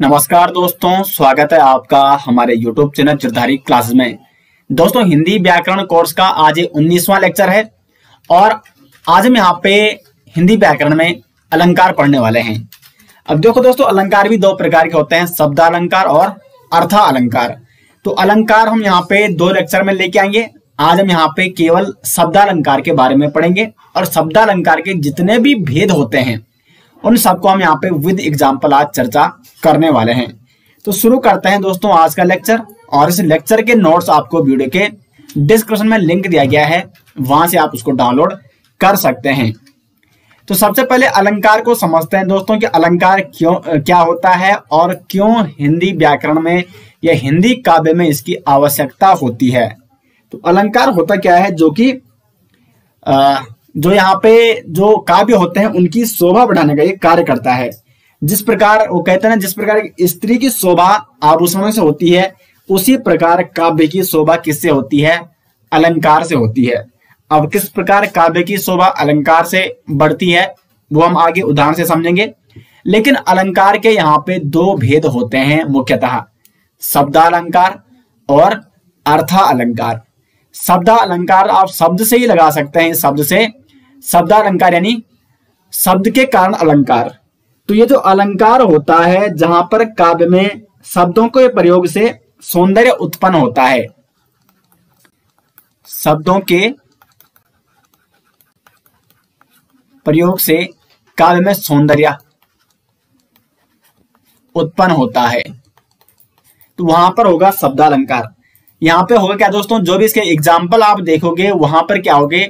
नमस्कार दोस्तों, स्वागत है आपका हमारे YouTube चैनल चिरधारी क्लासेस में। दोस्तों, हिंदी व्याकरण कोर्स का आज 19वां लेक्चर है और आज हम यहाँ पे हिंदी व्याकरण में अलंकार पढ़ने वाले हैं। अब देखो दोस्तों, अलंकार भी दो प्रकार के होते हैं, शब्दालंकार और अर्था अलंकार। तो अलंकार हम यहाँ पे दो लेक्चर में लेके आएंगे। आज हम यहाँ पे केवल शब्दालंकार के बारे में पढ़ेंगे और शब्दालंकार के जितने भी भेद होते हैं उन सबको हम यहाँ पे विद एग्जाम्पल आज चर्चा करने वाले हैं। तो शुरू करते हैं दोस्तों आज का लेक्चर, और इस लेक्चर के नोट्स आपको वीडियो के डिस्क्रिप्शन में लिंक दिया गया है, वहां से आप उसको डाउनलोड कर सकते हैं। तो सबसे पहले अलंकार को समझते हैं दोस्तों कि अलंकार क्या होता है और क्यों हिंदी व्याकरण में या हिंदी काव्य में इसकी आवश्यकता होती है। तो अलंकार होता क्या है, जो यहाँ पे जो काव्य होते हैं उनकी शोभा बढ़ाने का ये कार्य करता है। जिस प्रकार वो कहते हैं ना, जिस प्रकार स्त्री की शोभा आभूषणों से होती है, उसी प्रकार काव्य की शोभा किससे होती है? अलंकार से होती है। अब किस प्रकार काव्य की शोभा अलंकार से बढ़ती है वो हम आगे उदाहरण से समझेंगे। लेकिन अलंकार के यहाँ पे दो भेद होते हैं मुख्यतः, शब्दालंकार और अर्था अलंकार। शब्दा अलंकार आप शब्द से ही लगा सकते हैं, शब्द से। शब्दालंकार यानी शब्द के कारण अलंकार। तो ये जो अलंकार होता है जहां पर काव्य में शब्दों के प्रयोग से सौंदर्य उत्पन्न होता है, शब्दों के प्रयोग से काव्य में सौंदर्य उत्पन्न होता है, तो वहां पर होगा शब्दालंकार। यहां पे होगा क्या दोस्तों, जो भी इसके एग्जाम्पल आप देखोगे वहां पर क्या होगे,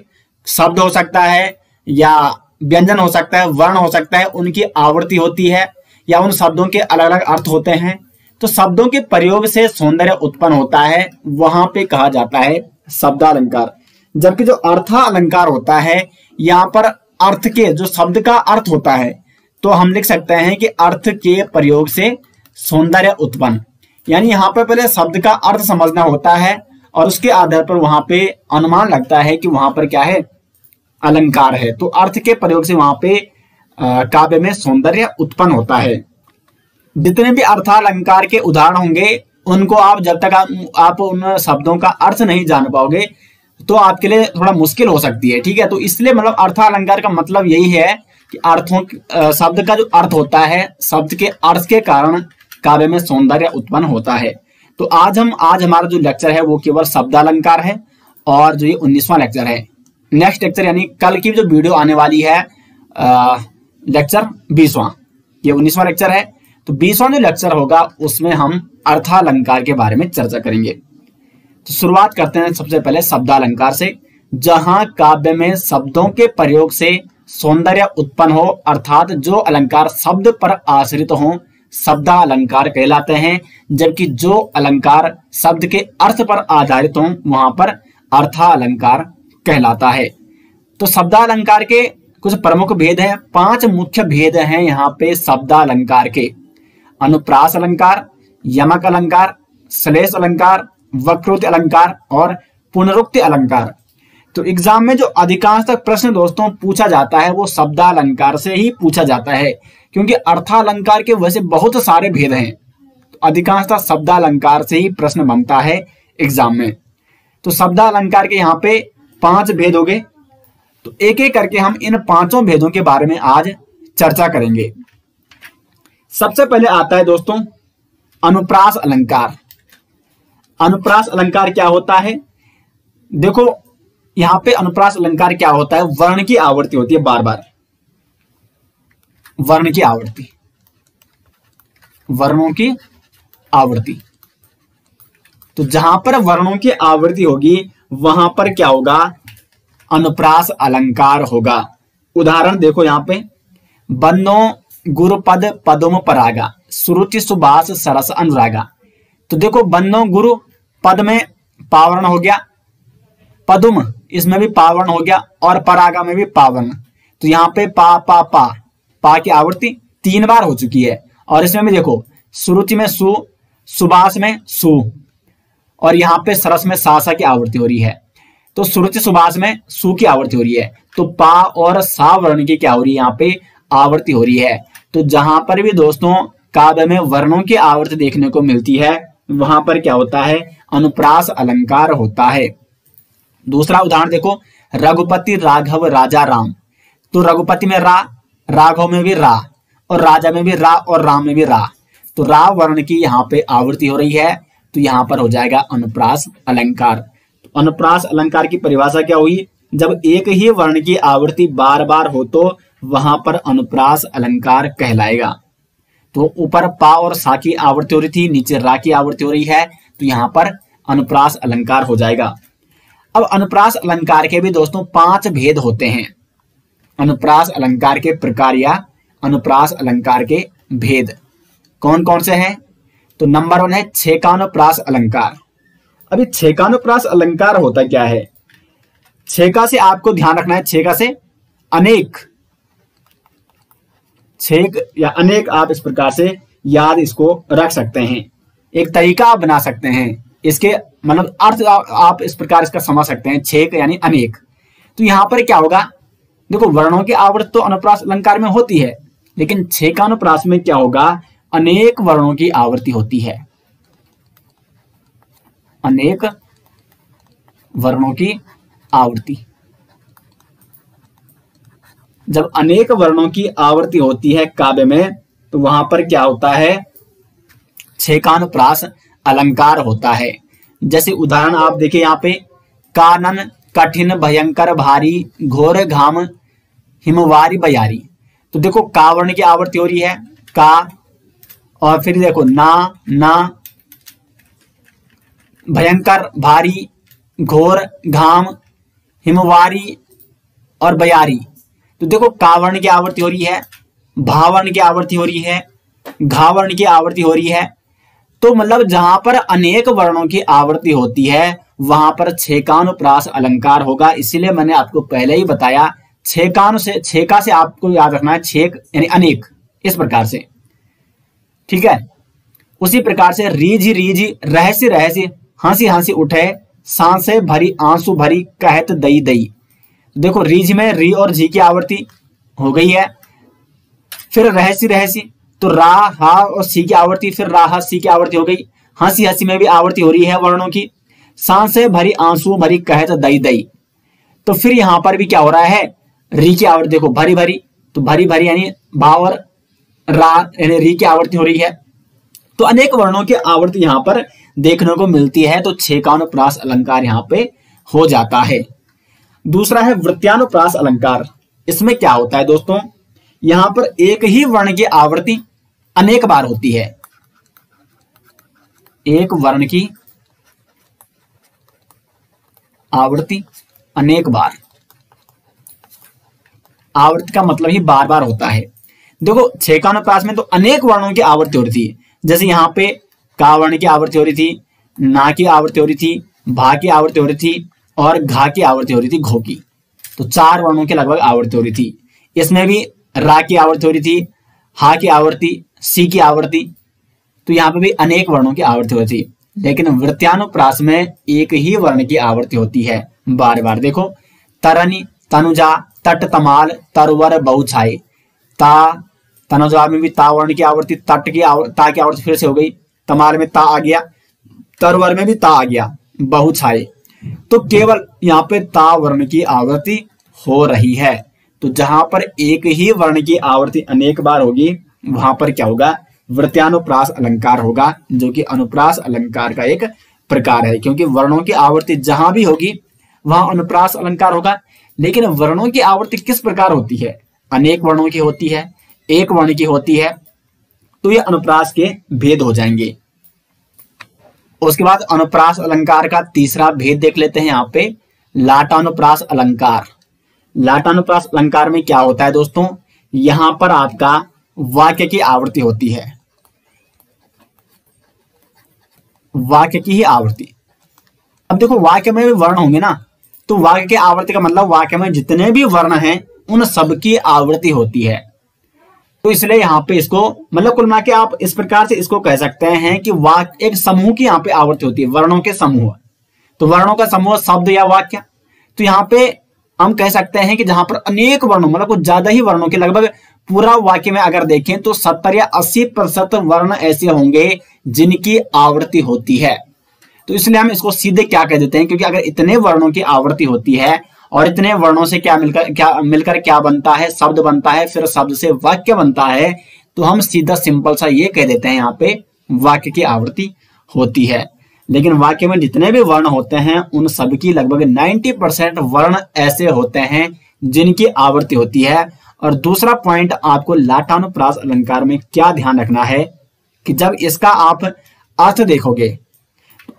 शब्द हो सकता है या व्यंजन हो सकता है, वर्ण हो सकता है, उनकी आवृत्ति होती है या उन शब्दों के अलग अलग अर्थ होते हैं। तो शब्दों के प्रयोग से सौंदर्य उत्पन्न होता है, वहां पे कहा जाता है शब्दालंकार। जबकि जो अर्था अलंकार होता है, यहाँ पर अर्थ के जो शब्द का अर्थ होता है, तो हम लिख सकते हैं कि अर्थ के प्रयोग से सौंदर्य उत्पन्न। यानी यहाँ पर पहले शब्द का अर्थ समझना होता है और उसके आधार पर वहां पे अनुमान लगता है कि वहां पर क्या है, अलंकार है। तो अर्थ के प्रयोग से वहां पे काव्य में सौंदर्य उत्पन्न होता है। जितने भी अर्थालंकार के उदाहरण होंगे उनको आप जब तक आप उन शब्दों का अर्थ नहीं जान पाओगे तो आपके लिए थोड़ा मुश्किल हो सकती है, ठीक है। तो इसलिए मतलब अर्थालंकार का मतलब यही है कि शब्द का जो अर्थ होता है, शब्द के अर्थ के कारण काव्य में सौंदर्य उत्पन्न होता है। तो आज हमारा जो लेक्चर है वो केवल शब्दालंकार है और जो ये 19वां लेक्चर है। नेक्स्ट लेक्चर यानी कल की जो वीडियो आने वाली है लेक्चर 20वां, ये 19वां लेक्चर है। तो 20वां जो लेक्चर होगा उसमें हम अर्थालंकार के बारे में चर्चा करेंगे। तो शुरुआत करते हैं सबसे पहले शब्दालंकार से, जहां काव्य में शब्दों के प्रयोग से सौंदर्य उत्पन्न हो, अर्थात जो अलंकार शब्द पर आश्रित हो शब्दालंकार कहलाते हैं, जबकि जो अलंकार शब्द के अर्थ पर आधारित हो वहां पर अर्थालंकार कहलाता है। तो शब्दालंकार के कुछ प्रमुख भेद हैं, 5 मुख्य भेद हैं यहाँ पे शब्दालंकार के। अनुप्रास अलंकार, यमक अलंकार, श्लेष अलंकार, वक्रोक्ति अलंकार और पुनरुक्ति अलंकार। तो एग्जाम में जो अधिकांश तक प्रश्न दोस्तों पूछा जाता है वो शब्दालंकार से ही पूछा जाता है, क्योंकि अर्थालंकार के वैसे बहुत सारे भेद हैं। तो अधिकांशतः शब्दालंकार से ही प्रश्न बनता है एग्जाम में। तो शब्दालंकार के यहाँ पे 5 भेद हो गए। तो एक एक करके हम इन 5 भेदों के बारे में आज चर्चा करेंगे। सबसे पहले आता है दोस्तों अनुप्रास अलंकार। अनुप्रास अलंकार क्या होता है? देखो यहाँ पे अनुप्रास अलंकार क्या होता है, वर्ण की आवृत्ति होती है, बार बार वर्ण की आवृत्ति, वर्णों की आवृत्ति। तो जहां पर वर्णों की आवृत्ति होगी वहां पर क्या होगा, अनुप्रास अलंकार होगा। उदाहरण देखो यहाँ पे, बन्नो गुरुपद पदोम परागा, सुरुचि सुबास सरस अनुरागा। तो देखो बन्नो गुरु पद में पावर्ण हो गया, पदुम इसमें भी पावर्ण हो गया और परागा में भी पावर्ण। तो यहाँ पे पा की आवृत्ति 3 बार हो चुकी है। और इसमें भी देखो सुरुचि में सु, सुबास में सु और यहाँ पे सरस में सा की आवृत्ति हो रही है। तो सुरुचि सुबास में सु की आवृत्ति हो रही है, तो पा और सा वर्ण की क्या हो रही है, यहाँ पे आवृत्ति हो रही है। तो जहां पर भी दोस्तों काव्य में वर्णों की आवृत्ति देखने को मिलती है, वहां पर क्या होता है, अनुप्रास अलंकार होता है। दूसरा उदाहरण देखो, रघुपति राघव राजा राम। तो रघुपति में रा, राघव में भी रा, और राजा में भी रा, और राम में भी रा। तो रा वर्ण की यहाँ पे आवृत्ति हो रही है, तो यहाँ पर हो जाएगा अनुप्रास अलंकार। तो अनुप्रास अलंकार की परिभाषा क्या हुई, जब एक ही वर्ण की आवृत्ति बार बार हो तो वहां पर अनुप्रास अलंकार कहलाएगा। तो ऊपर पा और सा की आवृत्ति हो रही थी, नीचे रा की आवृत्ति हो रही है, तो यहाँ पर अनुप्रास अलंकार हो जाएगा। अब अनुप्रास अलंकार के भी दोस्तों 5 भेद होते हैं। अनुप्रास अलंकार के प्रकार या अनुप्रास अलंकार के भेद कौन कौन से हैं? तो नंबर 1 है छेकानुप्रास अलंकार। अभी छेकानुप्रास अलंकार होता क्या है? छेका से आपको ध्यान रखना है, छेका से अनेक, छेक या अनेक आप इस प्रकार से याद इसको रख सकते हैं। एक तरीका आप बना सकते हैं, इसके मतलब अर्थ आप इस प्रकार इसका समझ सकते हैं, छेक यानी अनेक। तो यहां पर क्या होगा, देखो वर्णों की आवृत्ति तो अनुप्रास अलंकार में होती है, लेकिन छेकानुप्रास में क्या होगा, अनेक वर्णों की आवृत्ति होती है, अनेक वर्णों की आवृत्ति। जब अनेक वर्णों की आवृत्ति होती है काव्य में, तो वहां पर क्या होता है, छेकानुप्रास अलंकार होता है। जैसे उदाहरण आप देखिए यहाँ पे, कानन कठिन भयंकर भारी घोर घाम हिमवारी बयारी। तो देखो का वर्ण की आवृत्ति हो रही है, का, और फिर देखो ना, ना, भयंकर भारी घोर घाम हिमवारी और बयारी। तो देखो का वर्ण की आवृत्ति हो रही है, भा वर्ण की आवृत्ति हो रही है, घा वर्ण की आवृत्ति हो रही है। तो मतलब जहां पर अनेक वर्णों की आवृत्ति होती है वहां पर छेकानुप्रास अलंकार होगा। इसीलिए मैंने आपको पहले ही बताया, छेकानु से, छेका से आपको याद रखना है छेक यानी अनेक, इस प्रकार से, ठीक है। उसी प्रकार से रीझी रीझी रहसी रहसी हंसी हंसी उठे सांसे भरी आंसू भरी कहत दई दई। देखो रीझ में री और जी की आवृत्ति हो गई है, फिर रहसी रहसी तो रा हा और सी की आवृत्ति, फिर रा हा सी की आवृत्ति हो गई। हंसी हंसी में भी आवृत्ति हो रही है वर्णों की। सांसे भरी आंसू भरी कहत दई दई, तो फिर यहां पर भी क्या हो रहा है, री की आवृत्ति देखो भरी भरी, तो भरी भरी यानी भा और रा यानी री की आवृत्ति हो रही है। तो अनेक वर्णों की आवृत्ति यहां पर देखने को मिलती है, तो छेकानुप्रास अलंकार यहां पे हो जाता है। दूसरा है वृत्यानुप्रास अलंकार। इसमें क्या होता है दोस्तों, यहां पर एक ही वर्ण की आवृत्ति अनेक बार होती है, एक वर्ण की आवृत्ति अनेक बार, आवृत्ति का मतलब ही बार बार होता है। देखो छेकानुप्रास में तो अनेक वर्णों की आवृत्ति हो रही थी, जैसे यहां पे का वर्ण की आवृत्ति हो रही थी, ना की आवृत्ति हो रही थी, भा की आवृत्ति हो रही थी, और घा की आवृत्ति हो रही थी, घो की। तो 4 वर्णों की लगभग आवृत्ति हो रही थी। इसमें भी रा की आवृत्ति हो रही थी, हा की आवृत्ति, सी की आवृत्ति, तो यहाँ पे भी अनेक वर्णों की आवृत्ति होती थी। लेकिन वृत्यानुप्रास में एक ही वर्ण की आवृत्ति होती है बार बार। देखो तरनी तनुजा तट तमाल तरवर बहुछाई, ता, तनुजा में भी ता वर्ण की आवृत्ति, तट की ता की आवृत्ति फिर से हो गई, तमाल में ता आ गया, तरवर में भी ता आ गया, बहुछाई। तो केवल यहाँ पे ता वर्ण की आवृत्ति हो रही है। तो जहां पर एक ही वर्ण की आवृत्ति अनेक बार होगी वहां पर क्या होगा, वृत्यानुप्रास अलंकार होगा, जो कि अनुप्रास अलंकार का एक प्रकार है। क्योंकि वर्णों की आवृत्ति जहां भी होगी वहां अनुप्रास अलंकार होगा। लेकिन वर्णों की आवृत्ति किस प्रकार होती है, अनेक वर्णों की होती है, एक वर्ण की होती है, तो ये अनुप्रास के भेद हो जाएंगे। उसके बाद अनुप्रास अलंकार का तीसरा भेद देख लेते हैं यहाँ पे, लाटानुप्रास अलंकार। लाटानुप्रास अलंकार में क्या होता है दोस्तों, यहां पर आपका वाक्य की आवृत्ति होती है, वाक्य की ही आवृत्ति। अब देखो वाक्य में भी वर्ण होंगे ना, तो वाक्य की आवृत्ति का मतलब वाक्य में जितने भी वर्ण हैं उन सबकी आवृत्ति होती है। तो इसलिए यहाँ पे इसको मतलब कुल मिला के आप इस प्रकार से इसको कह सकते हैं कि वाक्य एक समूह की यहाँ पे आवृत्ति होती है, वर्णों के समूह। तो वर्णों का समूह शब्द या वाक्य। तो यहाँ पे हम कह सकते हैं कि जहां पर अनेक वर्णों मतलब कुछ ज्यादा ही वर्णों की लगभग पूरा वाक्य में अगर देखें तो 70 या 80% वर्ण ऐसे होंगे जिनकी आवृत्ति होती है। तो इसलिए हम इसको सीधे क्या कह देते हैं, क्योंकि अगर इतने वर्णों की आवृत्ति होती है और इतने वर्णों से क्या मिलकर क्या बनता है, शब्द बनता है, फिर शब्द से वाक्य बनता है, तो हम सीधा सिंपल सा ये कह देते हैं यहाँ पे वाक्य की आवृत्ति होती है। लेकिन वाक्य में जितने भी वर्ण होते हैं उन सब की लगभग 90% वर्ण ऐसे होते हैं जिनकी आवृत्ति होती है। और दूसरा पॉइंट आपको लाटानुप्रास अलंकार में क्या ध्यान रखना है कि जब इसका आप अर्थ देखोगे,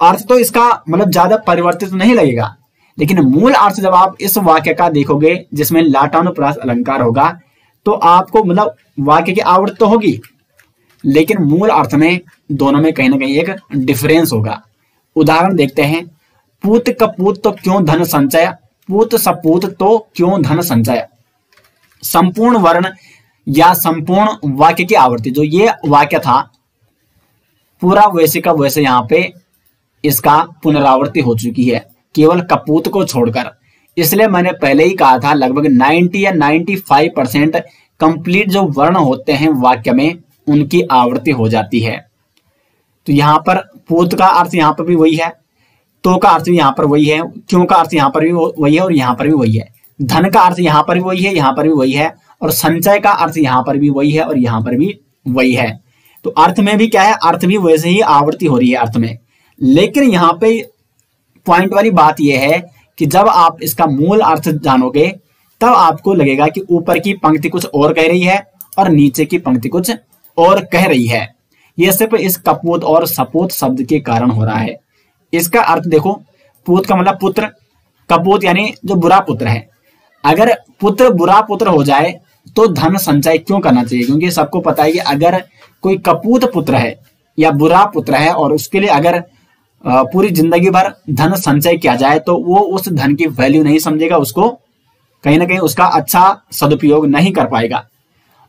अर्थ तो इसका मतलब ज्यादा परिवर्तित तो नहीं लगेगा, लेकिन मूल अर्थ जब आप इस वाक्य का देखोगे जिसमें लाटानुप्रास अलंकार होगा, तो आपको मतलब वाक्य की आवृत्ति तो होगी, लेकिन मूल अर्थ में दोनों में कहीं ना कहीं एक डिफरेंस होगा। उदाहरण देखते हैं, पूत कपूत तो क्यों धन संचय, पूत सपूत तो क्यों धन संचय। संपूर्ण वर्ण या संपूर्ण वाक्य की आवृत्ति, जो ये वाक्य था पूरा वैसे का वैसे यहाँ पे इसका पुनरावृत्ति हो चुकी है, केवल कपूत को छोड़कर। इसलिए मैंने पहले ही कहा था लगभग 90 या 95% कंप्लीट जो वर्ण होते हैं वाक्य में उनकी आवृत्ति हो जाती है। तो यहाँ पर पूत का अर्थ यहाँ पर भी वही है, तो का अर्थ भी यहाँ पर वही है, क्यों का अर्थ यहाँ पर भी वही है और यहाँ पर भी वही है, धन का अर्थ यहाँ पर भी वही है, यहाँ पर भी वही है, और संचय का अर्थ यहाँ पर भी वही है और यहाँ पर भी वही है। तो अर्थ में भी क्या है, अर्थ भी वैसे ही आवृत्ति हो रही है अर्थ में। लेकिन यहाँ पे पॉइंट वाली बात यह है कि जब आप इसका मूल अर्थ जानोगे तब आपको लगेगा कि ऊपर की पंक्ति कुछ और कह रही है और नीचे की पंक्ति कुछ और कह रही है। यह सिर्फ इस कपूत और सपूत शब्द के कारण हो रहा है। इसका अर्थ देखो, पूत का मतलब पुत्र, कपूत यानी जो बुरा पुत्र है। अगर पुत्र बुरा पुत्र हो जाए तो धन संचय क्यों करना चाहिए, क्योंकि सबको पता है कि अगर कोई कपूत पुत्र है या बुरा पुत्र है और उसके लिए अगर पूरी जिंदगी भर धन संचय किया जाए तो वो उस धन की वैल्यू नहीं समझेगा, उसको कहीं ना कहीं उसका अच्छा सदुपयोग नहीं कर पाएगा।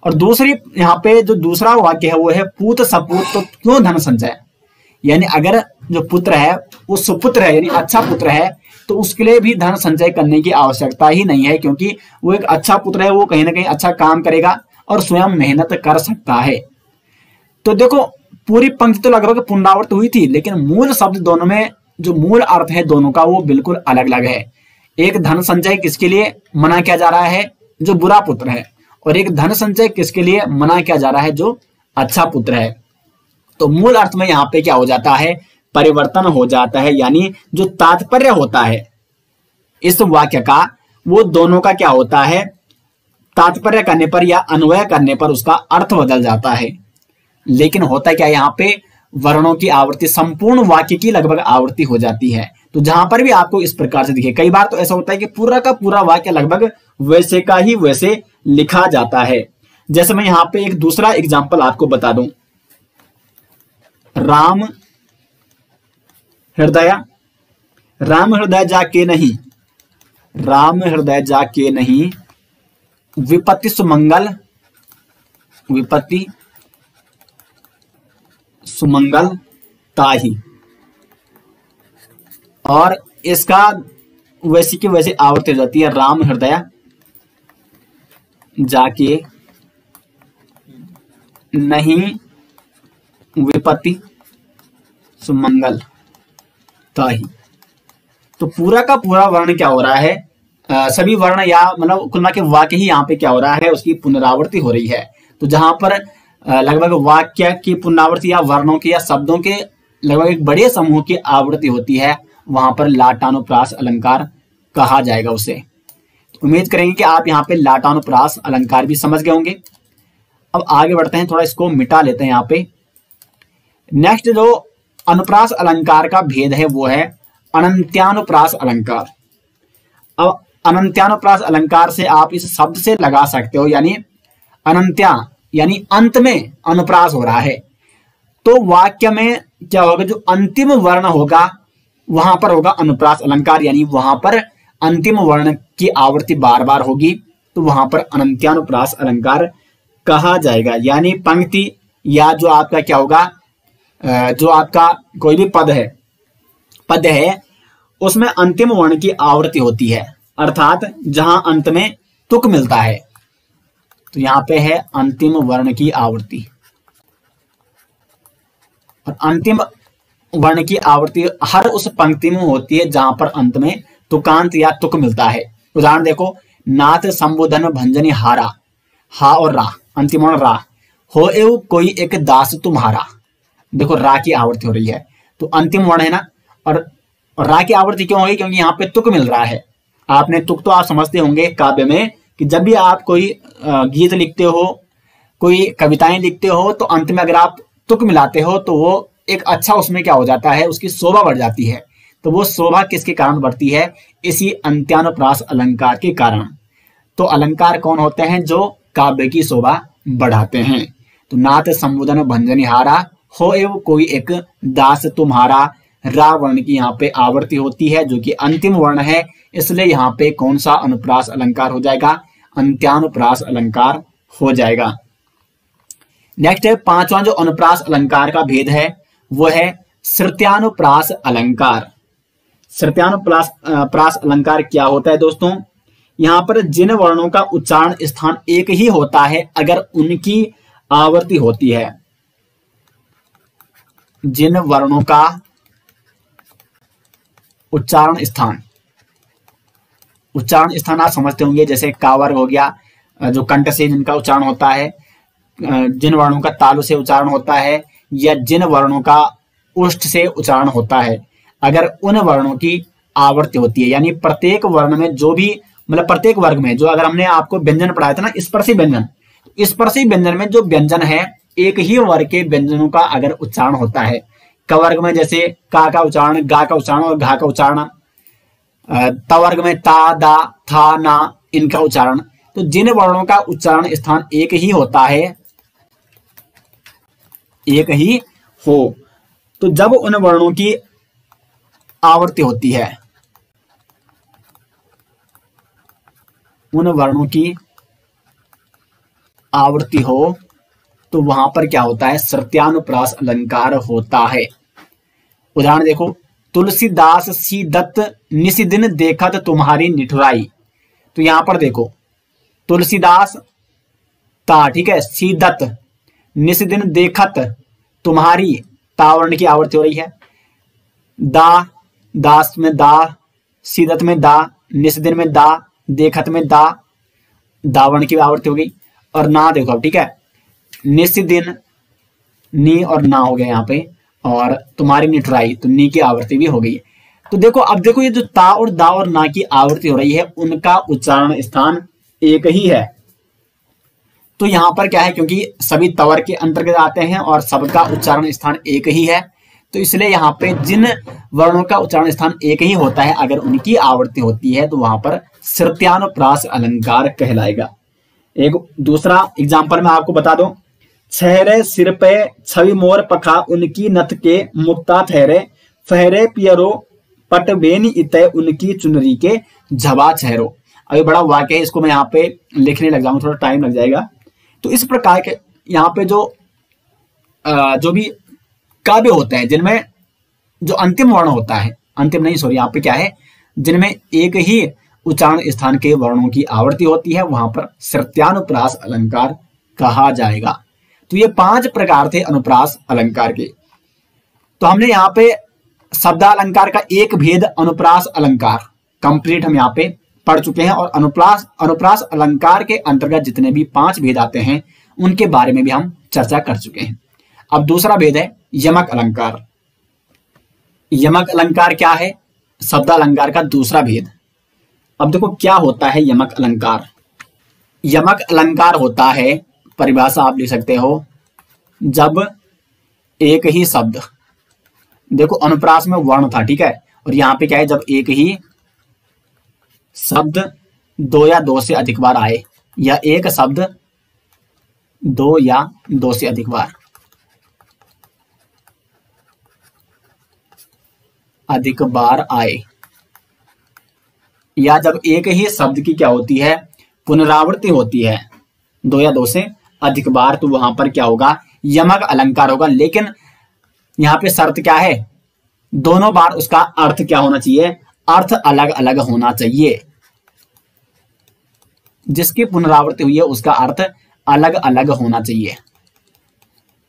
और दूसरी यहाँ पे जो दूसरा वाक्य है वो है पूत सपूत तो क्यों धन संचय, यानी अगर जो पुत्र है वो सुपुत्र है यानी अच्छा पुत्र है तो उसके लिए भी धन संचय करने की आवश्यकता ही नहीं है, क्योंकि वो एक अच्छा पुत्र है, वो कहीं ना कहीं अच्छा काम करेगा और स्वयं मेहनत कर सकता है। तो देखो पूरी पंक्ति तो लगभग पुनरावृत्त हुई थी, लेकिन मूल शब्द दोनों में जो मूल अर्थ है दोनों का वो बिल्कुल अलग अलग है। एक धन संचय किसके लिए मना किया जा रहा है, जो बुरा पुत्र है, और एक धन संचय किसके लिए मना किया जा रहा है, जो अच्छा पुत्र है। तो मूल अर्थ में यहाँ पे क्या हो जाता है, परिवर्तन हो जाता है, यानी जो तात्पर्य होता है इस वाक्य का वो दोनों का क्या होता है, तात्पर्य करने पर या अन्वय करने पर उसका अर्थ बदल जाता है। लेकिन होता क्या, यहाँ पे वर्णों की आवृत्ति संपूर्ण वाक्य की लगभग आवृत्ति हो जाती है। तो जहां पर भी आपको इस प्रकार से दिखे, कई बार तो ऐसा होता है कि पूरा का पूरा वाक्य लगभग वैसे का ही वैसे लिखा जाता है। जैसे मैं यहाँ पे एक दूसरा एग्जाम्पल आपको बता दूं, राम हृदय जाके नहीं, राम हृदय जाके नहीं, विपत्ति सुमंगल, विपत्ति सुमंगल ताही। और इसका वैसी की वैसे आवृत्ति हो जाती है, राम हृदय जाके नहीं, विपत्ति सुमंगल ताही। तो पूरा का पूरा वर्ण क्या हो रहा है, सभी वर्ण या मतलब कुल मिला के वाक्य ही यहाँ पे क्या हो रहा है, उसकी पुनरावृत्ति हो रही है। तो जहां पर लगभग वाक्य की पुनरावृत्ति या वर्णों की या शब्दों के लगभग एक बड़े समूह की आवृत्ति होती है, वहां पर लाटानुप्रास अलंकार कहा जाएगा उसे। तो उम्मीद करेंगे कि आप यहाँ पे लाटानुप्रास अलंकार भी समझ गए होंगे। अब आगे बढ़ते हैं, थोड़ा इसको मिटा लेते हैं यहाँ पे। नेक्स्ट जो अनुप्रास अलंकार का भेद है वो है अनंत्यानुप्रास अलंकार। अब अनंत्यानुप्रास अलंकार से आप इस शब्द से लगा सकते हो, यानी अनंत्या यानी अंत में अनुप्रास हो रहा है, तो वाक्य में क्या होगा, जो अंतिम वर्ण होगा वहां पर होगा अनुप्रास अलंकार, यानी वहां पर अंतिम वर्ण की आवृत्ति बार बार होगी, तो वहां पर अनंत्यानुप्रास अलंकार कहा जाएगा। यानी पंक्ति या जो आपका क्या होगा, जो आपका कोई भी पद है उसमें अंतिम वर्ण की आवृत्ति होती है, अर्थात जहां अंत में तुक मिलता है, तो यहाँ पे है अंतिम वर्ण की आवृत्ति। और अंतिम वर्ण की आवृत्ति हर उस पंक्ति में होती है जहां पर अंत में तुकांत या तुक मिलता है। उदाहरण देखो, नाथ संबोधन भंजनी हारा, हा और रा, अंतिम वर्ण रा, हो एव कोई एक दास तुम्हारा। देखो रा की आवृत्ति हो रही है, तो अंतिम वर्ण है ना, और रा की आवृत्ति क्यों होगी? क्योंकि यहाँ पे तुक मिल रहा है। आपने तुक तो आप समझते होंगे काव्य में कि जब भी आप कोई गीत लिखते हो, कोई कविताएं लिखते हो, तो अंत में अगर आप तुक मिलाते हो तो वो एक अच्छा उसमें क्या हो जाता है, उसकी शोभा बढ़ जाती है। तो वो शोभा किसके कारण बढ़ती है? इसी अंत्यानुप्रास अलंकार के कारण। तो अलंकार कौन होते हैं? जो काव्य की शोभा बढ़ाते हैं। तो नाथ संबोधन भंजनिहारा, हो एव कोई एक दास तुम्हारा, रा वर्ण की यहाँ पे आवृत्ति होती है जो कि अंतिम वर्ण है, इसलिए यहाँ पे कौन सा अनुप्रास अलंकार हो जाएगा? अंत्यानुप्रास अलंकार हो जाएगा। नेक्स्ट है पांचवा जो अनुप्रास अलंकार का भेद है वो है श्रुत्यानुप्रास अलंकार। श्रुत्यानुप्रास अलंकार क्या होता है दोस्तों? यहाँ पर जिन वर्णों का उच्चारण स्थान एक ही होता है अगर उनकी आवृत्ति होती है, जिन वर्णों का उच्चारण स्थान आप समझते होंगे, जैसे का वर्ग हो गया, जो कंठ से जिनका उच्चारण होता है, जिन वर्णों का तालु से उच्चारण होता है, या जिन वर्णों का उष्ठ से उच्चारण होता है, अगर उन वर्णों की आवृत्ति होती है, यानी प्रत्येक वर्ण में जो भी, मतलब प्रत्येक वर्ग में जो, अगर हमने आपको व्यंजन पढ़ाया था ना, स्पर्शी व्यंजन, स्पर्शी व्यंजन में जो व्यंजन है एक ही वर्ग के व्यंजनों का अगर उच्चारण होता है, क वर्ग में जैसे का उच्चारण, गा का उच्चारण और घा का उच्चारण, त वर्ग में ता, दा, था, ना, इनका उच्चारण, तो जिन वर्णों का उच्चारण स्थान एक ही होता है, एक ही हो, तो जब उन वर्णों की आवृत्ति होती है, उन वर्णों की आवृत्ति हो, तो वहां पर क्या होता है? श्रुत्यानुप्रास अलंकार होता है। उदाहरण देखो, तुलसीदास सी दत्त निशिदिन देखत तुम्हारी निठुराई। तो यहां पर देखो, तुलसीदास ता, ठीक है, सी दत्त निशिदिन देखत तुम्हारी, तावर्ण की आवृत्ति हो रही है। दा, दास में दा, सीदत में दा, निशिदिन में दा, देखत में दा, दावर्ण की आवृत्ति हो गई। और ना देखो अब, ठीक है, निशिदिन नी और ना हो गया यहाँ पे, और तुम्हारी निठुराई, तो नी की आवृत्ति भी हो गई। तो देखो, अब देखो ये जो ता और दा और ना की आवृत्ति हो रही है, उनका उच्चारण स्थान एक ही है। तो यहां पर क्या है, क्योंकि सभी तवर के अंतर्गत आते हैं और सबका उच्चारण स्थान एक ही है, तो इसलिए यहाँ पे जिन वर्णों का उच्चारण स्थान एक ही होता है अगर उनकी आवृत्ति होती है तो वहां पर श्रुत्यानुप्रास अलंकार कहलाएगा। एक दूसरा एग्जाम्पल मैं आपको बता दूं, छहरे सिर पे छवि मोर पखा, उनकी नथ के मुक्ता ठहरे, फहरे पियरो पटबेनी इतय, उनकी चुनरी के झबा छहरो। अभी बड़ा वाक्य है, इसको मैं यहाँ पे लिखने लग जाऊंगा, थोड़ा टाइम लग जाएगा। तो इस प्रकार के यहाँ पे जो भी काव्य होते हैं जिनमें जो अंतिम वर्ण होता है, अंतिम नहीं सॉरी, यहाँ पे क्या है, जिनमें एक ही उच्चारण स्थान के वर्णों की आवृत्ति होती है, वहां पर श्रुत्यानुप्रास अलंकार कहा जाएगा। तो ये 5 प्रकार थे अनुप्रास अलंकार के। तो हमने यहाँ पे शब्दालंकार का एक भेद अनुप्रास अलंकार कंप्लीट हम यहाँ पे पढ़ चुके हैं, और अनुप्रास अलंकार के अंतर्गत जितने भी 5 भेद आते हैं उनके बारे में भी हम चर्चा कर चुके हैं। अब दूसरा भेद है यमक अलंकार। यमक अलंकार क्या है? शब्दालंकार का दूसरा भेद। अब देखो क्या होता है यमक अलंकार। यमक अलंकार होता है, परिभाषा आप लिख सकते हो, जब एक ही शब्द, देखो अनुप्रास में वर्ण था, ठीक है, और यहां पे क्या है, जब एक ही शब्द 2 या 2 से अधिक बार आए, या एक शब्द 2 या 2 से अधिक बार आए, या जब एक ही शब्द की क्या होती है, पुनरावृत्ति होती है 2 या 2 से अधिक बार, तो वहां पर क्या होगा, यमक अलंकार होगा। लेकिन यहां पे शर्त क्या है, दोनों बार उसका अर्थ क्या होना चाहिए, अर्थ अलग अलग होना चाहिए। जिसकी पुनरावृत्ति हुई है उसका अर्थ अलग अलग होना चाहिए।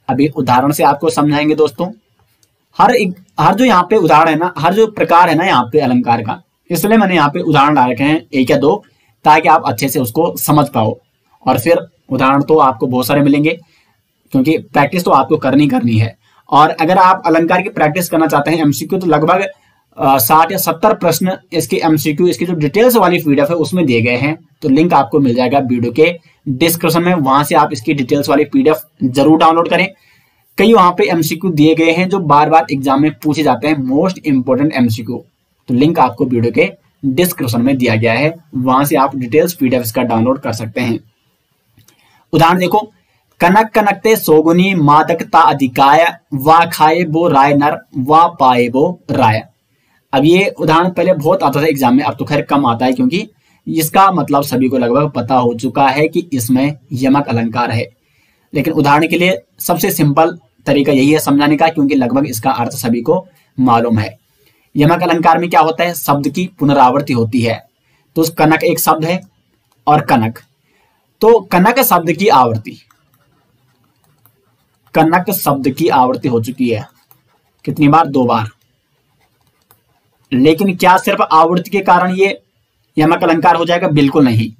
अभी उदाहरण से आपको समझाएंगे दोस्तों। हर जो यहाँ पे उदाहरण है ना, हर जो प्रकार है ना यहाँ पे अलंकार का, इसलिए मैंने यहाँ पे उदाहरण डाल रखे हैं 1 या 2, ताकि आप अच्छे से उसको समझ पाओ। और फिर उदाहरण तो आपको बहुत सारे मिलेंगे, क्योंकि प्रैक्टिस तो आपको करनी है। और अगर आप अलंकार की प्रैक्टिस करना चाहते हैं एमसीक्यू, तो लगभग 60 या 70 प्रश्न इसके एमसीक्यू, इसकी जो डिटेल्स वाली पीडीएफ है उसमें दिए गए हैं। तो लिंक आपको मिल जाएगा वीडियो के डिस्क्रिप्शन में, वहां से आप इसकी डिटेल्स वाली पीडीएफ जरूर डाउनलोड करें। कई वहां पे एमसीक्यू दिए गए हैं जो बार बार एग्जाम में पूछे जाते हैं, मोस्ट इंपोर्टेंट एमसीक्यू। तो लिंक आपको वीडियो के डिस्क्रिप्शन में दिया गया है, वहां से आप डिटेल्स पीडीएफ का डाउनलोड कर सकते हैं। उदाहरण देखो, कनक कनकते सोगुनी मादकता अधिकाय, वा खाए बो राय नर, वा पाए बो राय। अब ये उदाहरण पहले बहुत आता था एग्जाम में, अब तो खैर कम आता है, क्योंकि इसका मतलब सभी को लगभग पता हो चुका है कि इसमें यमक अलंकार है। लेकिन उदाहरण के लिए सबसे सिंपल तरीका यही है समझाने का, क्योंकि लगभग इसका अर्थ सभी को मालूम है। यमक अलंकार में क्या होता है, शब्द की पुनरावृत्ति होती है। तो कनक एक शब्द है और कनक, तो कनक शब्द की आवृत्ति, कनक शब्द की आवृत्ति हो चुकी है कितनी बार, 2 बार। लेकिन क्या सिर्फ आवृत्ति के कारण ये यमक अलंकार हो जाएगा, बिल्कुल नहीं।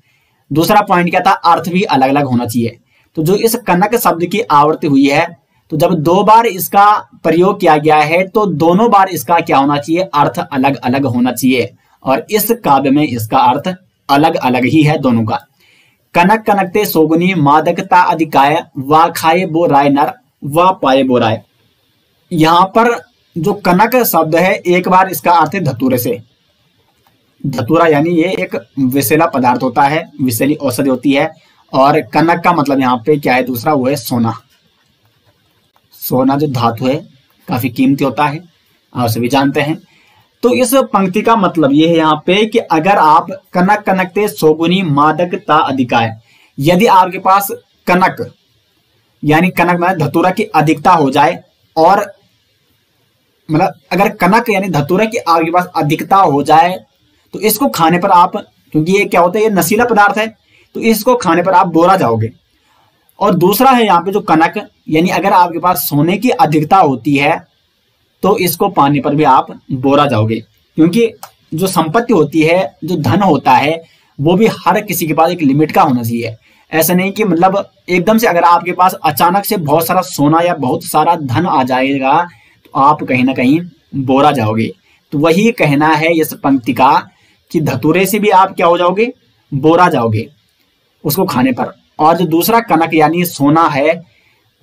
दूसरा पॉइंट क्या था, अर्थ भी अलग अलग होना चाहिए। तो जो इस कनक शब्द की आवृत्ति हुई है, तो जब 2 बार इसका प्रयोग किया गया है, तो दोनों बार इसका क्या होना चाहिए, अर्थ अलग अलग होना चाहिए। और इस काव्य में इसका अर्थ अलग अलग ही है दोनों का। कनक कनकते सोगुनी मादकता अधिकाय, वा खाए बो राय नर, वा पाए बो राय। यहां पर जो कनक शब्द है, एक बार इसका अर्थ है धतूरे से। धतूरा यानी ये एक विषैला पदार्थ होता है, विषैली औषधि होती है। और कनक का मतलब यहाँ पे क्या है, दूसरा वो है सोना। सोना जो धातु है काफी कीमती होता है, आप सभी जानते हैं। तो इस पंक्ति का मतलब ये है यहाँ पे कि अगर आप कनक कनकते सोगुनी मादकता अधिकाय, यदि आपके पास कनक यानी कनक मतलब धतूरा की अधिकता हो जाए, और मतलब अगर कनक यानी धतूरा की आपके पास अधिकता हो जाए, तो इसको खाने पर आप, क्योंकि ये क्या होता है, ये नशीला पदार्थ है, तो इसको खाने पर आप बोरा जाओगे। और दूसरा है यहाँ पे जो कनक, यानी अगर आपके पास सोने की अधिकता होती है, तो इसको पाने पर भी आप बोरा जाओगे। क्योंकि जो संपत्ति होती है, जो धन होता है, वो भी हर किसी के पास एक लिमिट का होना चाहिए। ऐसा नहीं कि मतलब एकदम से अगर आपके पास अचानक से बहुत सारा सोना या बहुत सारा धन आ जाएगा, तो आप कहीं ना कहीं बोरा जाओगे। तो वही कहना है इस पंक्ति का कि धतूरे से भी आप क्या हो जाओगे, बोरा जाओगे उसको खाने पर। और जो दूसरा कनक यानी सोना है,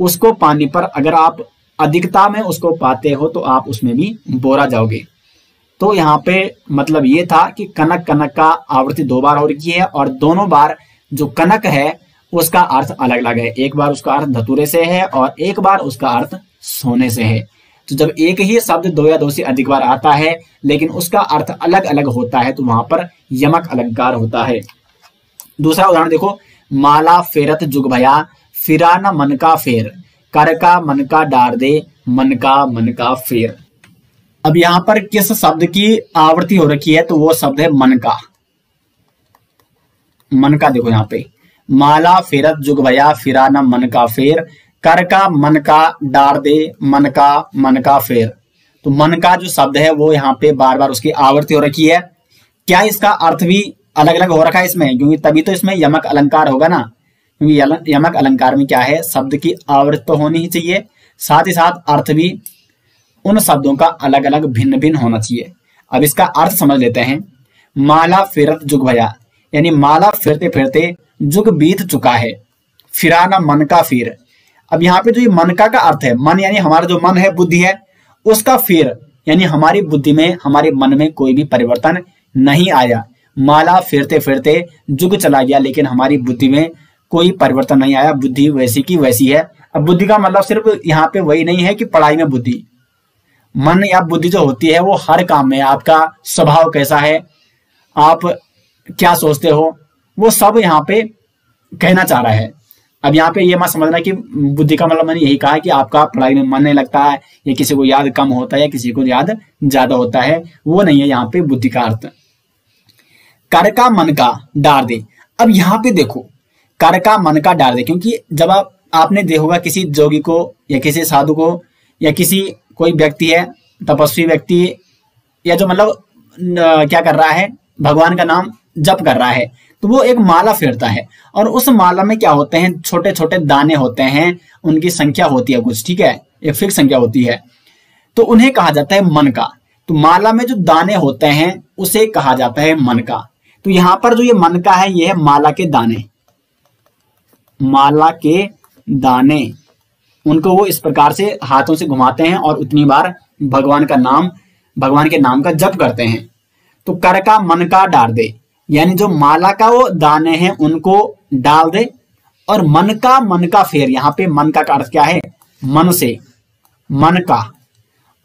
उसको पाने पर अगर आप अधिकता में उसको पाते हो, तो आप उसमें भी बोरा जाओगे। तो यहाँ पे मतलब ये था कि कनक कनक का आवृत्ति 2 बार हो रही है, और दोनों बार जो कनक है उसका अर्थ अलग अलग है। एक बार उसका अर्थ धतूरे से है और एक बार उसका अर्थ सोने से है। तो जब एक ही शब्द 2 या 2 से अधिक बार आता है, लेकिन उसका अर्थ अलग अलग होता है, तो वहां पर यमक अलंकार होता है। दूसरा उदाहरण देखो, माला फेरत जुग भया, फिरा न मन का फेर, कर का मन का डार दे, मन का फेर। अब यहां पर किस शब्द की आवृत्ति हो रखी है, तो वो शब्द है मन का। मन का देखो यहाँ पे, माला फेरत जुग भया, फिरा न मन का फेर, कर का मन का डार दे, मन का फेर। तो मन का जो शब्द है वो यहाँ पे बार बार उसकी आवृत्ति हो रखी है। क्या इसका अर्थ भी अलग अलग हो रखा है इसमें, क्योंकि तभी तो इसमें यमक अलंकार होगा ना। क्योंकि यमक अलंकार में क्या है, शब्द की आवृत्ति तो होनी ही चाहिए, साथ ही साथ अर्थ भी उन शब्दों का अलग अलग भिन्न भिन्न होना चाहिए। अब इसका अर्थ समझ लेते हैं। माला फिरत जुग भया, यानी माला फिरते फिरते जुग बीत चुका है, फिराना मन का फिर। अब यहाँ पे जो ये मन का अर्थ है, मन यानी हमारा जो मन है, बुद्धि है, उसका फिर यानी हमारी बुद्धि में, हमारे मन में कोई भी परिवर्तन नहीं आया। माला फिरते फिरते जुग चला गया, लेकिन हमारी बुद्धि में कोई परिवर्तन नहीं आया, बुद्धि वैसी की वैसी है। अब बुद्धि का मतलब सिर्फ यहाँ पे वही नहीं है कि पढ़ाई में बुद्धि, मन या बुद्धि जो होती है वो हर काम में, आपका स्वभाव कैसा है, आप क्या सोचते हो, वो सब यहाँ पे कहना चाह रहा है। अब यहाँ पे ये मत समझना कि बुद्धि का मतलब मैंने यही कहा कि आपका पढ़ाई में मन नहीं लगता है, या किसी को याद कम होता है, या किसी को याद ज्यादा होता है, वो नहीं है यहाँ पे बुद्धि का अर्थ। कर का मन का डार दे। अब यहाँ पे देखो, कर का मन का डार दे, क्योंकि जब आपने देखा होगा किसी जोगी को या किसी साधु को या किसी कोई व्यक्ति है, तपस्वी व्यक्ति, या जो मतलब क्या कर रहा है, भगवान का नाम जप कर रहा है, तो वो एक माला फेरता है और उस माला में क्या होते हैं, छोटे छोटे दाने होते हैं, उनकी संख्या होती है कुछ, ठीक है, एक फिक्स संख्या होती है, तो उन्हें कहा जाता है मन का। तो माला में जो दाने होते हैं उसे कहा जाता है मन का। तो यहां पर जो ये मन का है, ये है माला के दाने, माला के दाने, उनको वो इस प्रकार से हाथों से घुमाते हैं और उतनी बार भगवान का नाम, भगवान के नाम का जप करते हैं। तो कर का मन का डाल दे, यानी जो माला का वो दाने हैं उनको डाल दे, और मन का फेर, यहां पे मन का अर्थ क्या है, मन से, मन का,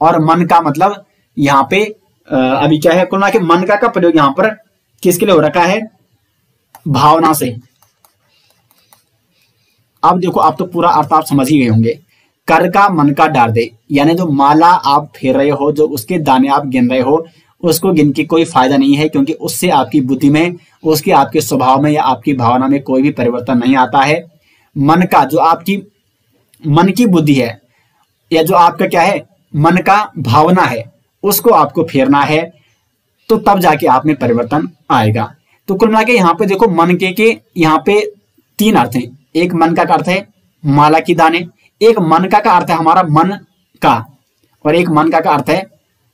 और मन का मतलब यहाँ पे अभी क्या है, कुल मिला के मन का प्रयोग यहाँ पर किसके लिए हो रखा है, भावना से। अब देखो, आप तो पूरा अर्थ आप समझ ही गए होंगे। कर का मन का डाल दे, यानी जो माला आप फेर रहे हो, जो उसके दाने आप गिन रहे हो, उसको गिन के कोई फायदा नहीं है, क्योंकि उससे आपकी बुद्धि में, उसके आपके स्वभाव में या आपकी भावना में कोई भी परिवर्तन नहीं आता है। मन का, जो आपकी मन की बुद्धि है, या जो आपका क्या है, मन का भावना है, उसको आपको फेरना है, तो तब जाके आप में परिवर्तन आएगा। तो कुल मिला के यहाँ पे देखो, मन के यहाँ पे तीन अर्थ हैं। एक मन का अर्थ है माला की दाने, एक मन का अर्थ है हमारा मन का, और एक मन का अर्थ है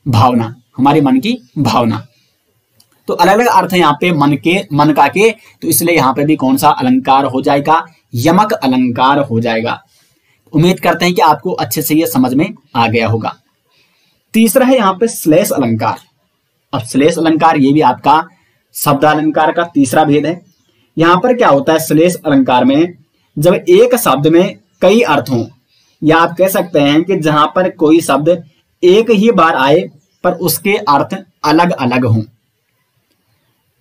भावना, हमारे मन की भावना। तो अलग अलग अर्थ है यहाँ पे मन का के, तो इसलिए यहाँ पे भी कौन सा अलंकार हो जाएगा, यमक अलंकार हो जाएगा। उम्मीद करते हैं कि आपको अच्छे से ये समझ में आ गया होगा। तीसरा है यहाँ पे श्लेष अलंकार। अब श्लेष अलंकार ये भी आपका शब्द अलंकार का तीसरा भेद है। यहाँ पर क्या होता है, श्लेष अलंकार में जब एक शब्द में कई अर्थ हों, या आप कह सकते हैं कि जहां पर कोई शब्द एक ही बार आए पर उसके अर्थ अलग अलग हों।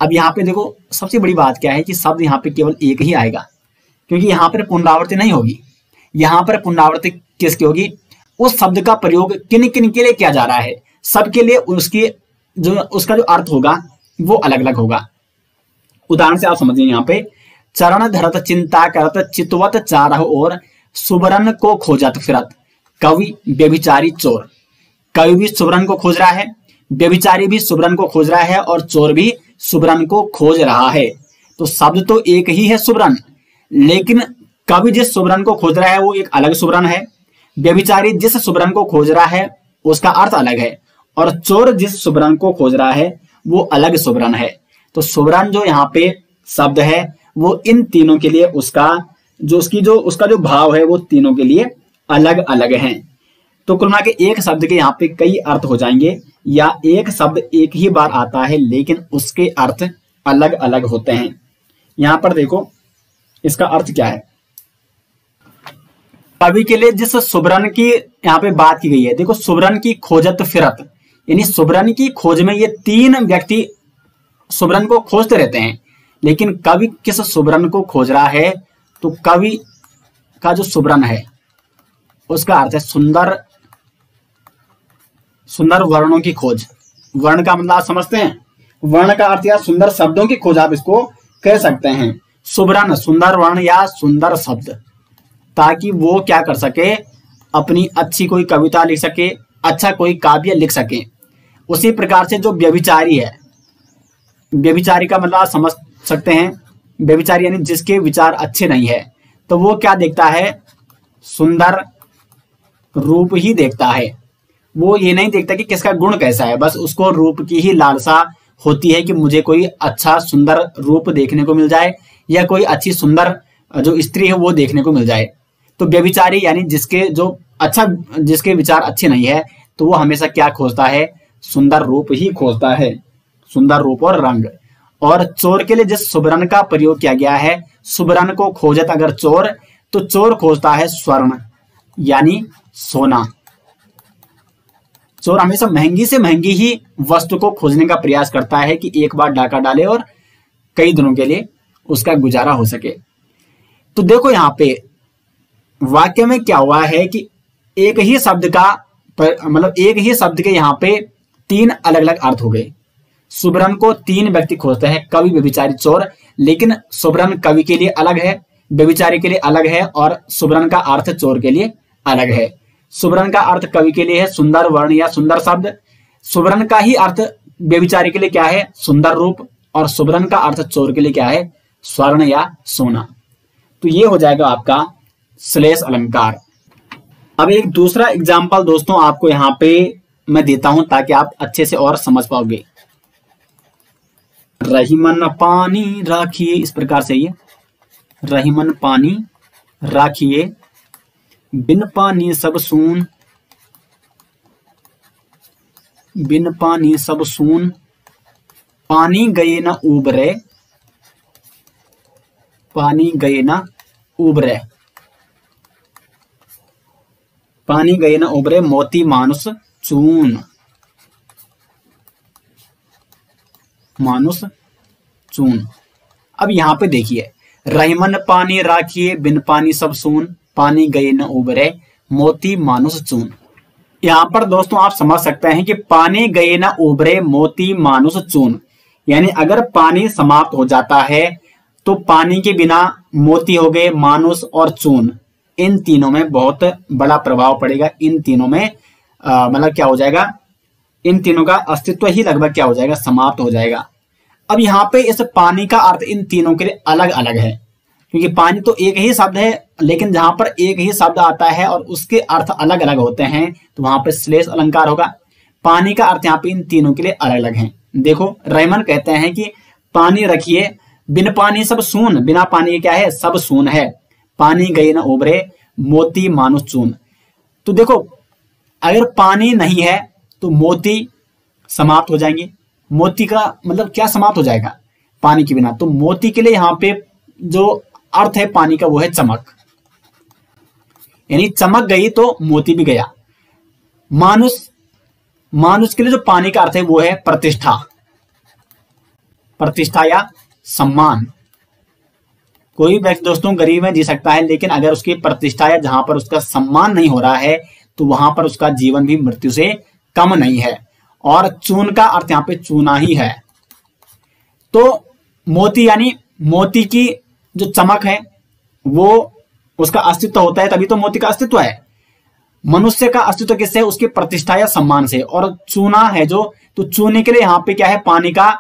अब यहाँ पे देखो, सबसे बड़ी बात क्या है कि शब्द यहाँ पे केवल एक ही आएगा, क्योंकि यहाँ पर पुनरावृत्ति नहीं होगी। यहाँ पर पुनरावृत्ति किसकी होगी, उस शब्द का प्रयोग किन किन के लिए किया जा रहा है, सबके लिए उसका जो अर्थ होगा वो अलग अलग होगा। उदाहरण से आप समझिए, यहाँ पे चरण धरत चिंता करत चितवत चारह और सुबरन को खोजत फिरत, कवि व्यभिचारी चोर। कवि भी सुबरन को खोज रहा है, व्यभिचारी भी सुबरन को खोज रहा है, और चोर भी सुबरन को खोज रहा है। तो शब्द तो एक ही है सुबरन, लेकिन कवि जिस सुबरन को खोज रहा है वो एक अलग सुबरन है, व्यभिचारी जिस सुबरन को खोज रहा है उसका अर्थ अलग है, और चोर जिस सुबरन को खोज रहा है वो अलग सुबरन है। तो सुबरन जो यहाँ पे शब्द है वो इन तीनों के लिए उसका जो भाव है वो तीनों के लिए अलग अलग है। तो कुल मिला के एक शब्द के यहाँ पे कई अर्थ हो जाएंगे, या एक शब्द एक ही बार आता है लेकिन उसके अर्थ अलग अलग होते हैं। यहाँ पर देखो इसका अर्थ क्या है। कवि के लिए जिस सुबरन की यहाँ पे बात की गई है, देखो सुबरन की खोजत फिरत, यानी सुबरन की खोज में ये तीन व्यक्ति सुबरन को खोजते रहते हैं, लेकिन कवि किस सुबरन को खोज रहा है, तो कवि का जो सुबरन है उसका अर्थ है सुंदर सुंदर वर्णों की खोज। वर्ण का मतलब आप समझते हैं, वर्ण का अर्थ या सुंदर शब्दों की खोज आप इसको कह सकते हैं। सुबरन सुंदर वर्ण या सुंदर शब्द, ताकि वो क्या कर सके, अपनी अच्छी कोई कविता लिख सके, अच्छा कोई काव्य लिख सके। उसी प्रकार से जो व्यभिचारी है, व्यभिचारी का मतलब आप समझ सकते हैं, व्यभिचारी यानी जिसके विचार अच्छे नहीं है, तो वो क्या देखता है, सुंदर रूप ही देखता है। वो ये नहीं देखता कि किसका गुण कैसा है, बस उसको रूप की ही लालसा होती है कि मुझे कोई अच्छा सुंदर रूप देखने को मिल जाए, या कोई अच्छी सुंदर जो स्त्री है वो देखने को मिल जाए। तो व्यभिचारी यानी जिसके विचार अच्छे नहीं है, तो वो हमेशा क्या खोजता है, सुंदर रूप ही खोजता है, सुंदर रूप और रंग। और चोर के लिए जिस सुबरन का प्रयोग किया गया है, सुबरन को खोजत अगर चोर, तो चोर खोजता है स्वर्ण यानी सोना। चोर हमेशा महंगी से महंगी ही वस्तु को खोजने का प्रयास करता है कि एक बार डाका डाले और कई दिनों के लिए उसका गुजारा हो सके। तो देखो यहाँ पे वाक्य में क्या हुआ है कि एक ही शब्द के यहाँ पे तीन अलग अलग अर्थ हो गए। सुबरन को तीन व्यक्ति खोजते हैं, कवि व्यभिचारी चोर, लेकिन सुबरन कवि के लिए अलग है, व्यभिचारी के लिए अलग है और सुबरन का अर्थ चोर के लिए अलग है। सुबरन का अर्थ कवि के लिए है सुंदर वर्ण या सुंदर शब्द। सुबरन का ही अर्थ व्यभिचारी के लिए क्या है? सुंदर रूप। और सुबरन का अर्थ चोर के लिए क्या है? स्वर्ण या सोना। तो ये हो जाएगा आपका श्लेष अलंकार। अब एक दूसरा एग्जाम्पल दोस्तों आपको यहां पे मैं देता हूं ताकि आप अच्छे से और समझ पाओगे। रहीमन पानी राखिए, इस प्रकार से ये रहीमन पानी राखिए, बिन पानी सब सून, बिन पानी सब सून, पानी गए न उबरे, पानी गए न उबरे, पानी गए न उबरे, मोती मानुष चून, मानुष चून। अब यहां पे देखिए, रहीमन पानी राखिए, बिन पानी सब सून, पानी गए न उबरे, मोती मानुष चून। यहां पर दोस्तों आप समझ सकते हैं कि पानी गए न उबरे, मोती मानुष चून, यानी अगर पानी समाप्त हो जाता है तो पानी के बिना मोती हो गए, मानुष और चून, इन तीनों में बहुत बड़ा प्रभाव पड़ेगा। इन तीनों में मतलब क्या हो जाएगा? इन तीनों का अस्तित्व ही लगभग क्या हो जाएगा? समाप्त हो जाएगा। अब यहाँ पे इस पानी का अर्थ इन तीनों के लिए अलग अलग है, क्योंकि पानी तो एक ही शब्द है, लेकिन जहां पर एक ही शब्द आता है और उसके अर्थ अलग अलग होते हैं तो वहां पे श्लेष अलंकार होगा। पानी का अर्थ यहाँ पे इन तीनों के लिए अलग अलग है। देखो, रहीमन कहते हैं कि पानी रखिए, बिन पानी सब सून, बिना पानी के क्या है? सब सून है, पानी गए न उबरे, मोती मानुष चून। तो देखो, अगर पानी नहीं है तो मोती समाप्त हो जाएंगे। मोती का मतलब क्या समाप्त हो जाएगा? पानी के बिना। तो मोती के लिए यहां पे जो अर्थ है पानी का वो है चमक, यानी चमक गई तो मोती भी गया। मानुष, मानुष के लिए जो पानी का अर्थ है वो है प्रतिष्ठा, प्रतिष्ठा या सम्मान। कोई व्यक्ति दोस्तों गरीब में जी सकता है, लेकिन अगर उसकी प्रतिष्ठा या जहां पर उसका सम्मान नहीं हो रहा है तो वहां पर उसका जीवन भी मृत्यु से कम नहीं है। और चून का अर्थ यहां पे चूना ही है। तो मोती यानी मोती की जो चमक है वो उसका अस्तित्व होता है, तभी तो मोती का अस्तित्व है। मनुष्य का अस्तित्व किससे? उसकी प्रतिष्ठा या सम्मान से। और चूना है जो, तो चूने के लिए यहां पे क्या है? पानी का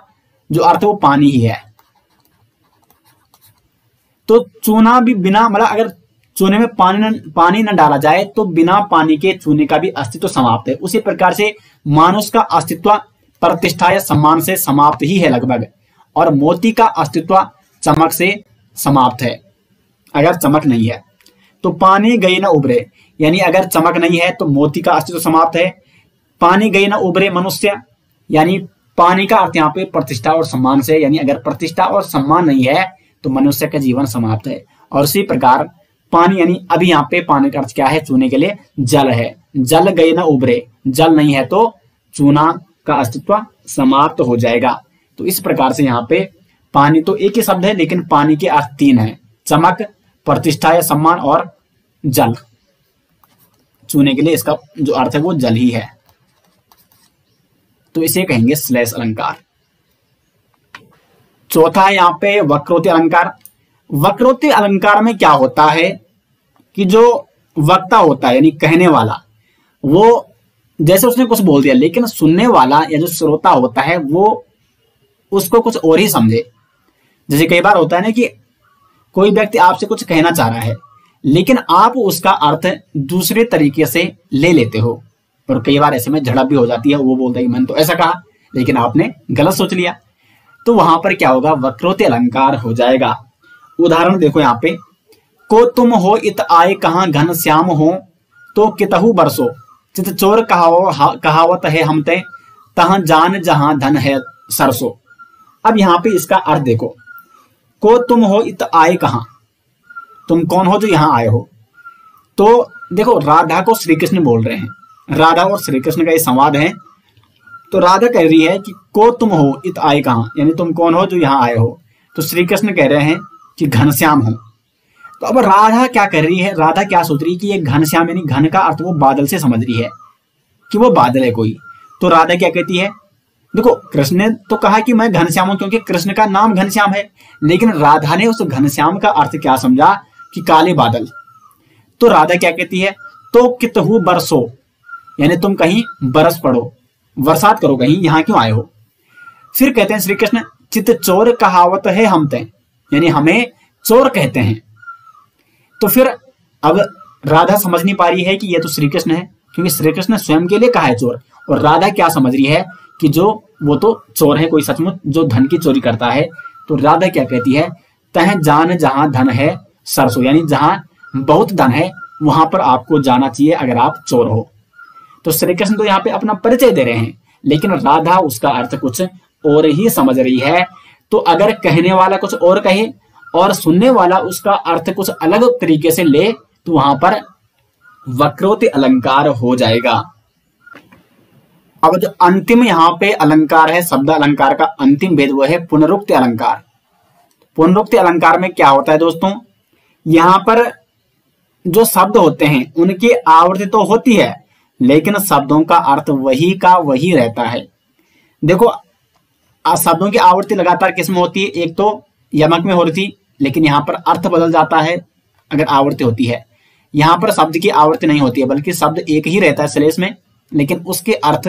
जो अर्थ है वो पानी ही है। तो चूना भी बिना, मतलब अगर चूने में पानी न डाला जाए तो बिना पानी के चूने का भी अस्तित्व समाप्त है। उसी प्रकार से मानुष का अस्तित्व प्रतिष्ठा या सम्मान से समाप्त ही है लगभग, और मोती का अस्तित्व चमक से समाप्त है अगर चमक नहीं है। तो पानी गई न उबरे, यानी अगर चमक नहीं है तो मोती का अस्तित्व समाप्त है। पानी गई न उबरे मनुष्य, यानी पानी का अर्थ यहाँ पे प्रतिष्ठा और सम्मान से, यानी अगर प्रतिष्ठा और सम्मान नहीं है तो मनुष्य का जीवन समाप्त है। और उसी प्रकार पानी, यानी अभी यहाँ पे पानी का अर्थ क्या है? चूने के लिए जल है। जल गए न उबरे, जल नहीं है तो चूना का अस्तित्व समाप्त हो जाएगा। तो इस प्रकार से यहाँ पे पानी तो एक ही शब्द है, लेकिन पानी के अर्थ तीन है: चमक, प्रतिष्ठा या सम्मान और जल। चूने के लिए इसका जो अर्थ है वो जल ही है। तो इसे कहेंगे श्लेष अलंकार। चौथा है यहाँ पे वक्रोक्ति अलंकार। वक्रोक्ति अलंकार में क्या होता है कि जो वक्ता होता है यानी कहने वाला, वो जैसे उसने कुछ बोल दिया, लेकिन सुनने वाला या जो श्रोता होता है वो उसको कुछ और ही समझे। जैसे कई बार होता है ना कि कोई व्यक्ति आपसे कुछ कहना चाह रहा है, लेकिन आप उसका अर्थ दूसरे तरीके से ले लेते हो, और कई बार ऐसे में झड़प भी हो जाती है। वो बोलता है कि मैंने तो ऐसा कहा, लेकिन आपने गलत सोच लिया। तो वहां पर क्या होगा? वक्रोक्ति अलंकार हो जाएगा। उदाहरण देखो यहाँ पे, को तुम हो इत आए कहां घन श्याम हो, तो कितहु बरसो, चित चोर कहावत है हमते, तहां जान जहां धन है सरसो। अब यहाँ पे इसका अर्थ देखो, को तुम हो इत आए कहां, तुम कौन हो जो यहां आए हो। तो देखो, राधा को श्री कृष्ण बोल रहे हैं, राधा और श्री कृष्ण का ये संवाद है। तो राधा कह रही है कि को तुम हो इत आए कहां, यानी तुम कौन हो जो यहां आए हो। तो श्री कृष्ण कह रहे हैं कि घनश्याम हो। तो अब राधा क्या कर रही है? राधा क्या सोच रही है कि ये घनश्याम, यानी घन का अर्थ वो बादल से समझ रही है कि वो बादल है कोई। तो राधा क्या कहती है देखो कृष्ण ने तो कहा कि मैं घनश्याम हूं क्योंकि कृष्ण का नाम घनश्याम है, लेकिन राधा ने उस घनश्याम का अर्थ क्या समझा कि काले बादल। तो राधा क्या कहती है, तो कितहु बरसो, यानी तुम कहीं बरस पड़ो, बरसात करो कहीं, यहां क्यों आए हो। फिर कहते हैं श्री कृष्ण, चित चोर कहावत है हम ते, यानी हमें चोर कहते हैं। तो फिर अब राधा समझ नहीं पा रही है कि ये तो श्री कृष्ण है, क्योंकि श्री कृष्ण स्वयं के लिए कहा है चोर, और राधा क्या समझ रही है कि जो वो तो चोर है कोई सचमुच जो धन की चोरी करता है। तो राधा क्या कहती है, तह जान जहां धन है सरसों, यानी जहां बहुत धन है वहां पर आपको जाना चाहिए अगर आप चोर हो। तो श्री कृष्ण तो यहाँ पे अपना परिचय दे रहे हैं, लेकिन राधा उसका अर्थ कुछ और ही समझ रही है। तो अगर कहने वाला कुछ और कहे और सुनने वाला उसका अर्थ कुछ अलग तरीके से ले तो वहां पर वक्रोक्ति अलंकार हो जाएगा। अब जो अंतिम यहाँ पे अलंकार है, शब्द अलंकार का अंतिम भेद, वो है पुनरुक्ति अलंकार। पुनरुक्ति अलंकार में क्या होता है दोस्तों, यहां पर जो शब्द होते हैं उनकी आवृत्ति तो होती है, लेकिन शब्दों का अर्थ वही का वही रहता है। देखो शब्दों की आवृत्ति लगातार किसमें होती है, एक तो यमक में हो रही थी, लेकिन यहाँ पर अर्थ बदल जाता है अगर आवृत्ति होती है। यहाँ पर शब्द की आवृत्ति नहीं होती है, बल्कि शब्द एक ही रहता है श्लेष में, लेकिन उसके अर्थ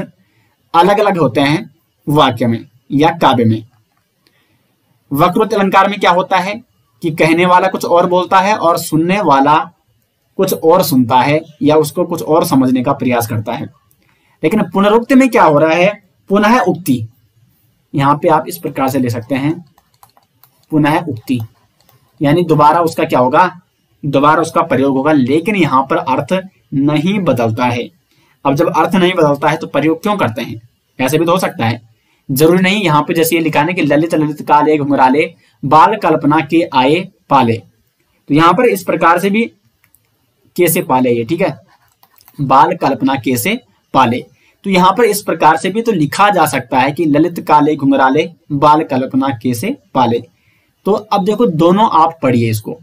अलग अलग होते हैं वाक्य में या काव्य में। वक्रोक्ति अलंकार में क्या होता है कि कहने वाला कुछ और बोलता है और सुनने वाला कुछ और सुनता है या उसको कुछ और समझने का प्रयास करता है। लेकिन पुनरुक्ति में क्या हो रहा है, पुनः उक्ति, यहां पे आप इस प्रकार से ले सकते हैं, पुनः उक्ति यानी दोबारा उसका क्या होगा, दोबारा उसका प्रयोग होगा, लेकिन यहां पर अर्थ नहीं बदलता है। अब जब अर्थ नहीं बदलता है तो प्रयोग क्यों करते हैं, ऐसे भी तो हो सकता है, जरूरी नहीं। यहां पे जैसे ये लिखा है कि ललित ललित काले घुंघराले बाल कल्पना के आए पाले, तो यहां पर इस प्रकार से भी कैसे पाले, ये ठीक है, बाल कल्पना कैसे पाले, तो यहां पर इस प्रकार से भी तो लिखा जा सकता है कि ललित काले घुंघराले बाल कल्पना कैसे पाले। तो अब देखो दोनों आप पढ़िए, इसको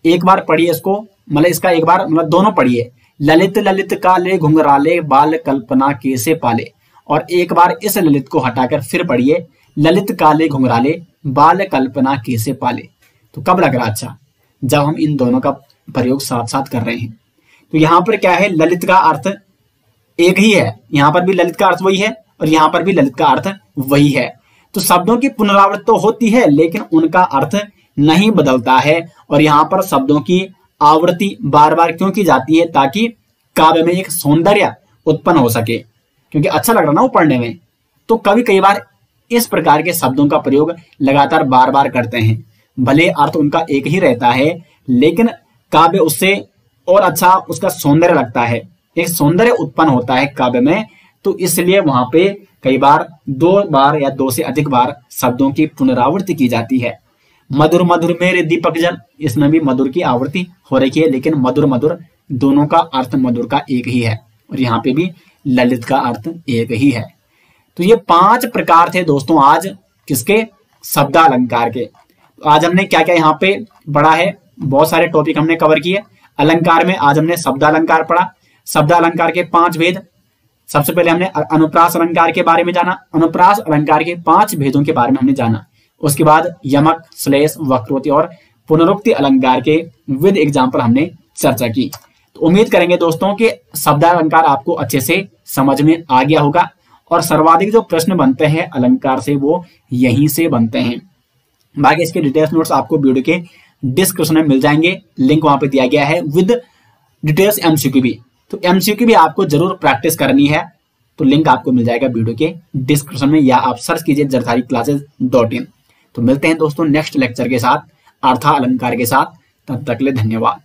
एक बार पढ़िए, इसको मतलब इसका एक बार मतलब दोनों पढ़िए, ललित ललित काले घुंघराले बाल कल्पना कैसे पाले, और एक बार इस ललित को हटाकर फिर पढ़िए, ललित काले घुंघराले बाल कल्पना कैसे पाले। तो कब लग रहा अच्छा, जब हम इन दोनों का प्रयोग साथ साथ कर रहे हैं। तो यहां पर क्या है, ललित का अर्थ एक ही है, यहां पर भी ललित का अर्थ वही है और यहां पर भी ललित का अर्थ वही है। तो शब्दों की पुनरावृत्ति तो होती है, लेकिन उनका अर्थ नहीं बदलता है। और यहां पर शब्दों की आवृत्ति बार बार क्यों की जाती है, ताकि काव्य में एक सौंदर्य उत्पन्न हो सके, क्योंकि अच्छा लग रहा ना वो पढ़ने में। तो कभी कई बार इस प्रकार के शब्दों का प्रयोग लगातार बार बार करते हैं, भले अर्थ उनका एक ही रहता है, लेकिन काव्य उससे और अच्छा उसका सौंदर्य लगता है, एक सौंदर्य उत्पन्न होता है काव्य में। तो इसलिए वहां पे कई बार दो बार या दो से अधिक बार शब्दों की पुनरावृत्ति की जाती है। मधुर मधुर मेरे दीपक जल, इसमें भी मधुर की आवृत्ति हो रही है, लेकिन मधुर मधुर दोनों का अर्थ मधुर का एक ही है, और यहाँ पे भी ललित का अर्थ एक ही है। तो ये 5 प्रकार थे दोस्तों आज किसके, शब्दालंकार के। तो आज हमने क्या क्या यहाँ पे पढ़ा है, बहुत सारे टॉपिक हमने कवर किए। अलंकार में आज हमने शब्दालंकार पढ़ा, शब्दालंकार के 5 भेद। सबसे पहले हमने अनुप्रास अलंकार के बारे में जाना, अनुप्रास अलंकार के 5 भेदों के बारे में हमने जाना। उसके बाद यमक, श्लेष, वक्रोक्ति और पुनरुक्ति अलंकार के विद एग्जाम्पल हमने चर्चा की। तो उम्मीद करेंगे दोस्तों कि शब्दालंकार आपको अच्छे से समझ में आ गया होगा, और सर्वाधिक जो प्रश्न बनते हैं अलंकार से वो यहीं से बनते हैं। बाकी इसके डिटेल्स नोट्स आपको वीडियो के डिस्क्रिप्शन में मिल जाएंगे, लिंक वहां पे दिया गया है विद डिटेल्स एमसीक्यू भी। तो एमसीक्यू भी आपको जरूर प्रैक्टिस करनी है, तो लिंक आपको मिल जाएगा वीडियो के डिस्क्रिप्शन में, या आप सर्च कीजिए jardhariclasses.in। तो मिलते हैं दोस्तों नेक्स्ट लेक्चर के साथ, अर्था अलंकार के साथ। तब तक के लिए धन्यवाद।